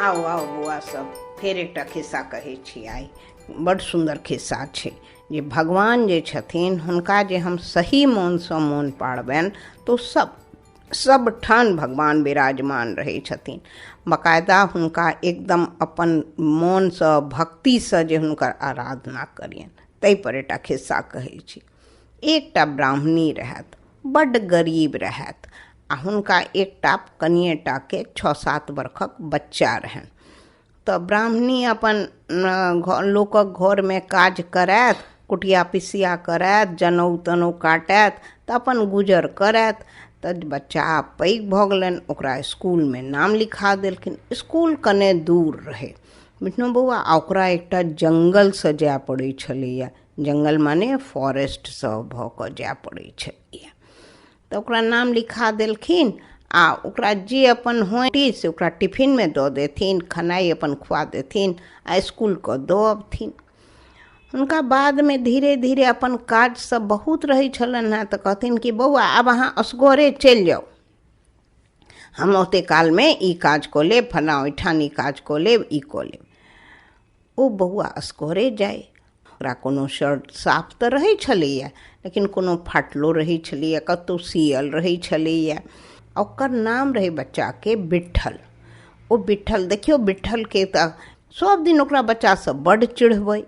आओ आओ बौआ सब फेर एकटा खिस्सा कहै छी आइ। बड़ सुन्दर खिस्सा छै जे भगवान जे छथिन हुनका जे हम सही मोनसँ मोन पाड़बनि तो सब ठान भगवान विराजमान रहै छथिन। बाकायदा हुनका एकदम अपन मोनसँ भक्तिसँ जे हुनकर आराधना करियनि ताहिपर एकटा खिस्सा कहै छी। एकटा ब्राह्मणी रहथि, बड्ड गरीब रहथि आ हुनका एकटा कनिएटाके 6-7 बरखक बच्चा रहनि। तऽ ब्राह्मणी अपन लोकक घरमे काज करैत, कुटिया पिसिया करैत, जनउ तनउ काटैत तऽ अपन गुजर करैत। तऽ बच्चा पैघ भऽ गेलनि, ओकरा इसकुलमे नाम लिखा देलखिन। इसकुल कने दूर रहै बुझलहुँ बौआ, आ ओकरा एकटा जङ्गलसँ जाय पड़ै छलैए। जङ्गल माने फॉरेस्टसँ भऽ कऽ जाय पड़ै छलैए। तऽ ओकरा नाम लिखा देलखिन आ ओकरा जे अपन होय से ओकरा टिफिनमे दऽ देथिन, खेनाइ अपन खुआ देथिन आ इसकुलके दऽ अबथिन। हुनका बादमे धीरे धीरे अपन काजसब बहुत रहै छलनि हेँ, तऽ कहथिन कि बौआ आब अहाँ असगरे चलि जाउ, हम ओते कालमे ई काज कऽ लेब, फल्लाँ ओहिठाम ई काज कऽ लेब, ई कऽ लेब। ओ बौआ असगरे जाय। ओकरा कोनो शर्ट साफ तऽ रहै छलैए, लेकिन कोनो फाटलो रहै छलैए, कतहु सियल रहै छलैए। ओकर नाम रहै बच्चाके बिट्ठल। ओ बिट्ठल देखियौ, बिट्ठलके तऽ सब दिन ओकरा बच्चासब बड्ड चिढ़बै,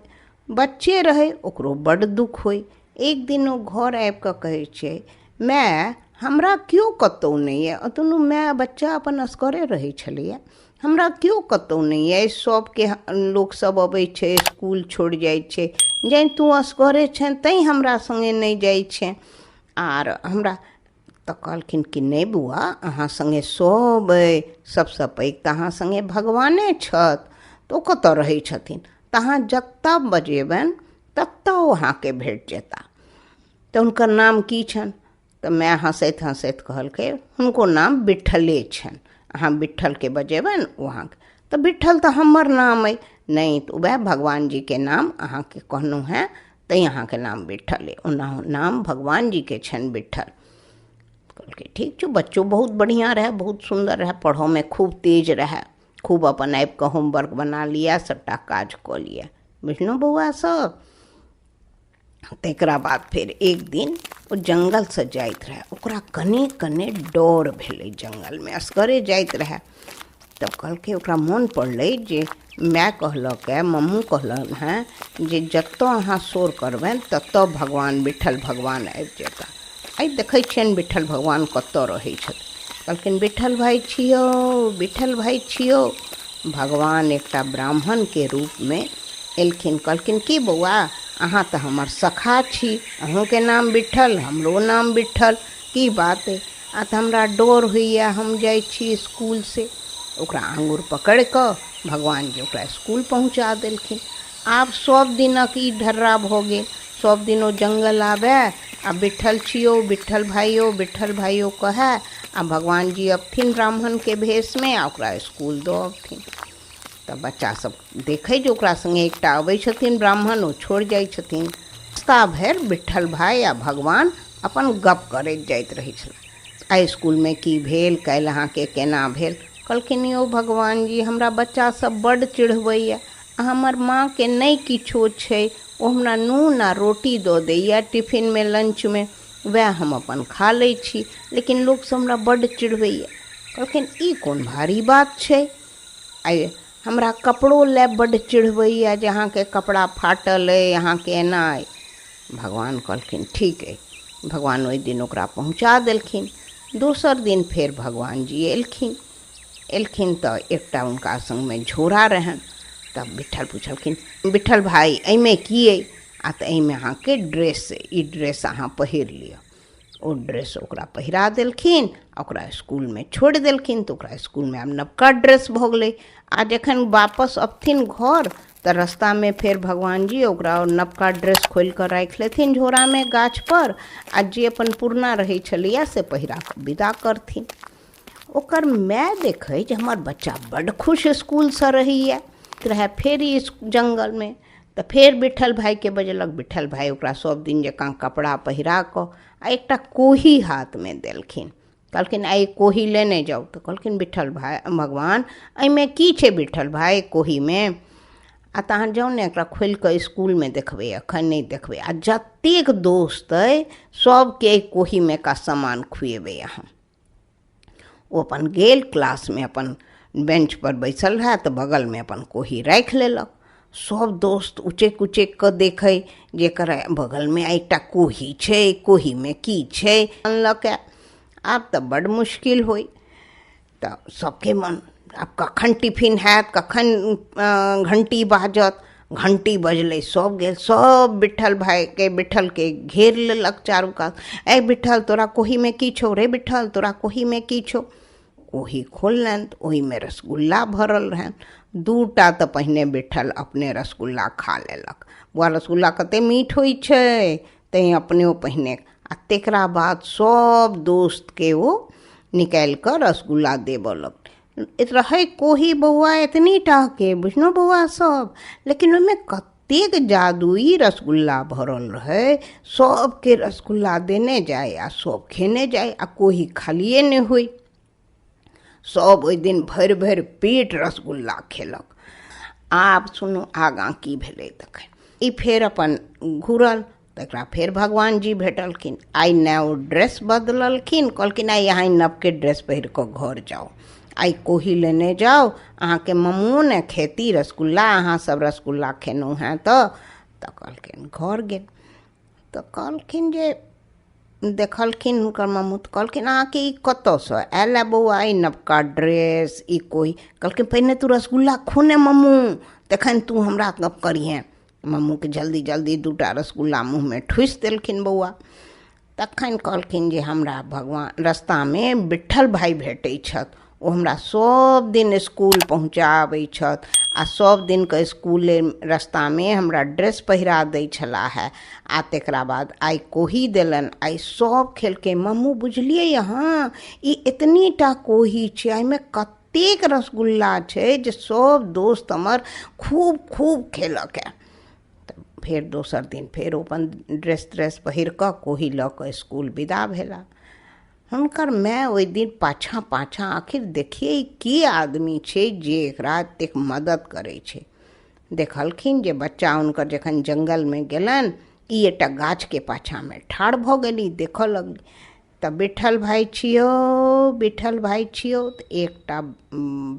बच्चे रहै ओकरो बड्ड दुख होइ। एक दिन ओ घर आबि कऽ कहै छै, माय हमरा केओ कतहु नहि अइ। दुनू माय बच्चा अपन असगरे रहै छलैए। हमरा केओ कतहु नहि अइ, सबके लोकसब अबै छै, इसकुल छोड़ि जाइ छै, जैँ तू असगरे छेँ तैँ हमरा सङ्गे नहि जाइ छै। आर हमरा तऽ कहलखिन कि नहि बौआ, अहाँ सङ्गे सब अइ, सबसँ पैघ तऽ अहाँ सङ्गे भगवाने छथि। तऽ ओ कतऽ रहै छथिन? तऽ अहाँ जतऽ बजेबनि ततऽ ओ अहाँके भेट जेता। तऽ हुनकर नाम की छनि? तऽ माय हँसैत हँसैत कहलकै हुनको नाम बिट्ठले छनि, अहाँ बिट्ठलके बजेबनि ओ अहाँके। तऽ बिट्ठल तऽ हमर नाम अइ। नहि तऽ वएह भगवान जीके नाम अहाँके कहलहुँ हेँ तैँ अहाँके नाम बिट्ठल अइ, ओना नाम भगवान जीके छनि बिट्ठल। कहलकै ठीक छै। बच्चो बहुत बढ़िआँ रहै, बहुत सुन्दर रहै, पढ़ऽमे खूब तेज रहै, खूब अपन आबि कऽ होमवर्क बना लिअ, सभटा काज कऽ लिअ, बुझलहुँ बौआ सब। तकरा बाद फेर एक दिन ओ जङ्गलसँ जाइत रहै, ओकरा कने कने डर भेलै, जङ्गलमे असगरे जाइत रहै। तब कहलकै, ओकरा मोन पड़लै जे माय कहलक है, मम्मू कहलन हेँ जे जतऽ अहाँ शोर करबनि ततऽ भगवान बिट्ठल भगवान आबि जेता। आइ देखै छियनि बिट्ठल भगवान कतऽ रहै छथि। कहलखिन बिट्ठल भाइ छियौ, बिट्ठल भाइ छियौ। भगवान एकटा ब्राह्मणके रूपमे एलखिन। कहलखिन कि बौआ अहाँ तऽ हमर सखा छी, अहूँके नाम बिट्ठल, हमरो नाम बिट्ठल, की बात अइ? आ तऽ हमरा डर होइए, हम जाइ छी इसकुलसँ। ओकरा आङ्गुर पकड़ि कऽ भगवान जी ओकरा इसकुल पहुँचा देलखिन। आब सब दिनक ई ढर्रा भऽ गेल, सब दिन ओ जङ्गल आबय आ बिट्ठल छियौ, बिट्ठल भाइयो कहै, आ भगवान जी अबथिन ब्राह्मणके भेषमे आ ओकरा इसकुल दऽ अबथिन। तऽ बच्चासब देखै जे ओकरा सङ्गे एकटा अबै छथिन ब्राह्मण, ओ छोड़ि जाइ छथिन। रास्ता भरि बिट्ठल भाइ आ भगवान अपन गप करैत जाइत रहै छथिन। आइ इसकुलमे की भेल, काल्हि अहाँके केना भेल? कहलखिन यौ भगवान जी, हमरा बच्चासब बड्ड चिढ़बैए, हमर माँके नहि किछो छै, ओ हमरा नून आ रोटी दऽ दैए टिफिनमे, लंचमे, वएह हम अपन खा लै छी, लेकिन लोकसब हमरा बड्ड चिढ़बैए। कहलखिन ई कोन भारी बात छै? आइ हमरा कपड़ो लए बड्ड चिढ़बैए जे अहाँके कपड़ा फाटल अइ, अहाँके एना अइ। भगवान कहलखिन ठीक अइ। भगवान ओहि दिन ओकरा पहुँचा देलखिन। दोसर दिन फेर भगवान जी एलखिन तऽ एकटा हुनका सङ्गमे झोरा रहनि। तब बिट्ठल पुछलखिन, बिट्ठल भाइ एहिमे की अइ? आ तऽ एहिमे अहाँके ड्रेस अइ, ई ड्रेस अहाँ पहिर लिअ। ओ ड्रेस ओकरा पहिरा देलखिन आ ओकरा इसकुलमे छोड़ि देलखिन। तऽ ओकरा इसकुलमे आब नवका ड्रेस भऽ गेलै। आ जखन वापस अबथिन घर तऽ रस्तामे फेर भगवान जी ओकरा नवका ड्रेस खोलि कऽ राखि लेथिन झोरामे गाछपर, आ जे अपन पुरना रहै छलैए से पहिरा कऽ विदा करथिन। ओकर माय देखै जे हमर बच्चा बड्ड खुश इसकुलसँ रहैए रहै फेर ई जङ्गलमे। तऽ फेर बिट्ठल भाइके बजेलक। बिट्ठल भाइ ओकरा सब दिन जकाँ कपड़ा पहिरा कऽ आ एकटा कोही हाथमे देलखिन। कहलखिन आइ कोही लेने जाउ। तऽ कहलखिन विठल भाई भगवान एहिमे की छै विठल भाई कोहीमे? आ तहन जाउ ने एकरा खोलि कऽ इसकुलमे देखबै, एखन नहि देखबै। आ जतेक दोस्त अइ सबके कोहीमे का सामान खुएबै अहाँ। ओ अपन गेल क्लासमे, अपन बेंच पर बैसल रहै तऽ बगलमे अपन कोही राखि लेलक। सब दोस्त उचेक उचेक कऽ देखै जे एकर बगलमे एकटा कोही छै, कोहीमे की छै अनलक। आब तऽ बड्ड मुश्किल होइ। तऽ सबके मन आब कखन टिफिन हैत, कखन घंटी बाजत। घंटी बजलै, सब गेल, सब विठलके घेर लेलक चारू कात। ए विठल तोरा कोहीमे की छौ रे? विठल तोरा कोहीमे की छौ? कोही खोललनि तऽ ओहिमे रसगुल्ला भरल रहनि। 2टा तऽ पहिने विठल अपने रसगुल्ला खा लेलक। बौआ रसगुल्ला कतेक मीठ होइ छै, तैँ अपने पहिने। आ तकरा बाद सब दोस्तके ओ निकालि कऽ रसगुल्ला देबऽ लगलै। रहै कोही बौआ एतनी टाके, बुझलहुँ बौआ सब, लेकिन ओहिमे कतेक जादुई रसगुल्ला भरल रहै। सबके रसगुल्ला देने जाय आ सब खेने जाय आ कोही खालिए नहि होइ। सब ओहि दिन भरि भरि पेट रसगुल्ला खेलक। आब सुनू आगाँ की भेलै तखन। ई फेर अपन घुरल तऽ एकरा फेर भगवान जी भेटलखिन। आइ नया ड्रेस बदललखिन, कहलखिन आइ अहाँ नवके ड्रेस पहिर कऽ घर जाउ, आइ कोही लेने जाउ, अहाँके मम्मो ने खेती रसगुल्ला, अहाँ सब रसगुल्ला खेलहुँ हैं। तऽ कहलखिन घर गेल। तऽ कहलखिन जे देखलखिन हुनकर मम्मू तऽ कहलखिन अहाँके ई कतऽसँ आयल है बौआ ई नवका ड्रेस, ई कोही? कहलखिन पहिने तू रसगुल्ला खो ने मम्मू, तखन तू हमरा गप करिहेँ। मम्मूके जल्दी जल्दी 2टा रसगुल्ला मुँहमे ठुसि देलखिन बौआ। तखन कहलखिन जे हमरा भगवान रस्तामे विठल भाई भेटै छथि, ओ हमरा सब दिन इसकुल पहुँचाबै छथि आ सब दिनके इसकुले रस्तामे हमरा ड्रेस पहिरा दै छलाह है। आ तकरा बाद आइ कोही देलनि, आइ सब खेलकै। मम्मू बुझलियै अहाँ ई एतनी टा कोही छै, एहिमे कतेक रसगुल्ला छै जे सब दोस्त हमर खूब खूब खेलक है। तऽ फेर दोसर दिन फेर अपन ड्रेस पहिर कऽ कोही लऽ कऽ इसकुल विदा भेला। हुनकर माय ओहि दिन पाछाँ पाछाँ आखिर देखिए की आदमी छै जे एकरा एतेक मदद करै छै। देखलखिन जे बच्चा हुनकर जखन जंगलमे गेलनि, ई एकटा गाछके पाछाँमे ठाढ़ भऽ गेली, देखऽ लगली। तऽ विठल भाई छियौ, विठल भाई छियौ। तऽ एकटा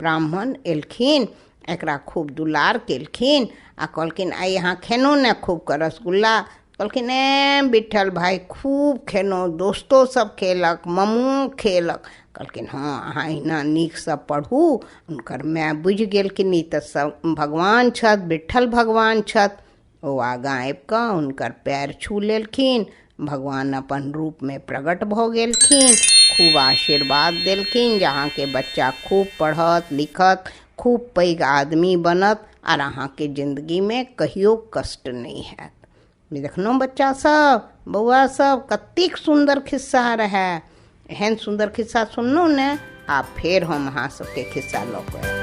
ब्राह्मण एलखिन, एकरा खूब दुलार केलखिन आ कहलखिन आइ अहाँ खेलहुँ ने खूब कऽ रसगुल्ला? कहलखिन विठल भाई खूब खेलहुँ, दोस्तो सब खेलक, मम्मू खेलक। कहलखिन हाँ अहाँ अहिना नीकसँ पढ़ू। हुनकर माय बुझि गेलखिन ई तऽ सब भगवान छथि, विठल भगवान छथि। ओ आगाँ आबि कऽ हुनकर पैर छू लेलखिन। भगवान अपन रूपमे प्रकट भऽ गेलखिन, खूब आशीर्वाद देलखिन जे अहाँके बच्चा खूब पढ़त लिखत, खूब पैघ आदमी बनत आर अहाँके जिन्दगीमे कहियो कष्ट नहि हैत। देखलहुँ बच्चा सब, बौआ सब, कतेक सुन्दर खिस्सा रहै। एहन सुन्दर खिस्सा सुनलहुँ ने। आब फेर हम अहाँ सबके खिस्सा लऽ कऽ